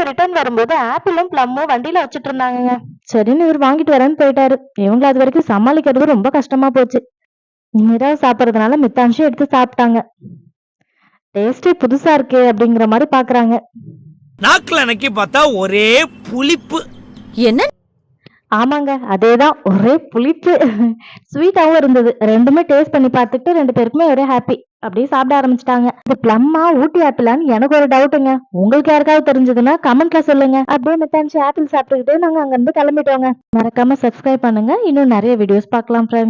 வீட்டுக்கு ரிட்டர்ன் வரும்போது ஆப்பிளும் பிளம்மும் வண்டியில வச்சுட்டு இருந்தாங்க. சரின்னு இவர் வாங்கிட்டு வரேன்னு போயிட்டாரு. இவங்க அது வரைக்கும் சமாளிக்கிறது ரொம்ப கஷ்டமா போச்சு. நிறா சாப்பிடறதுனால மித்தான்ஷும் எடுத்து சாப்பிட்டாங்க. டேஸ்டே புதுசா இருக்கே அப்படிங்கிற மாதிரி பாக்குறாங்க. நாக்குல நக்கி பார்த்தா ஒரே புளிப்பு. என்ன? ஆமாங்க, அதேதான், ஒரே புளிப்பு. ஸ்வீட்டாவும் இருந்தது. ரெண்டுமே டேஸ்ட் பண்ணி பார்த்துட்டு ரெண்டு பேருக்குமே ஒரே ஹாப்பி. அப்படியே சாப்பிட ஆரம்பிச்சிட்டாங்க. இது பிளம்மா ஊட்டி ஆப்பிளான்னு எனக்கு ஒரு டவுட்டுங்க. உங்களுக்கு யாருக்காவது தெரிஞ்சதுன்னா கமெண்ட்ல சொல்லுங்க. அப்படியே மித்தான்சி ஆப்பிள் சாப்பிட்டுக்கிட்டு நாங்க அங்கிருந்து கிளம்பிட்டோங்க. மறக்காம சப்ஸ்கிரைப் பண்ணுங்க. இன்னும் நிறைய வீடியோஸ் பார்க்கலாம் ஃப்ரெண்ட்ஸ்.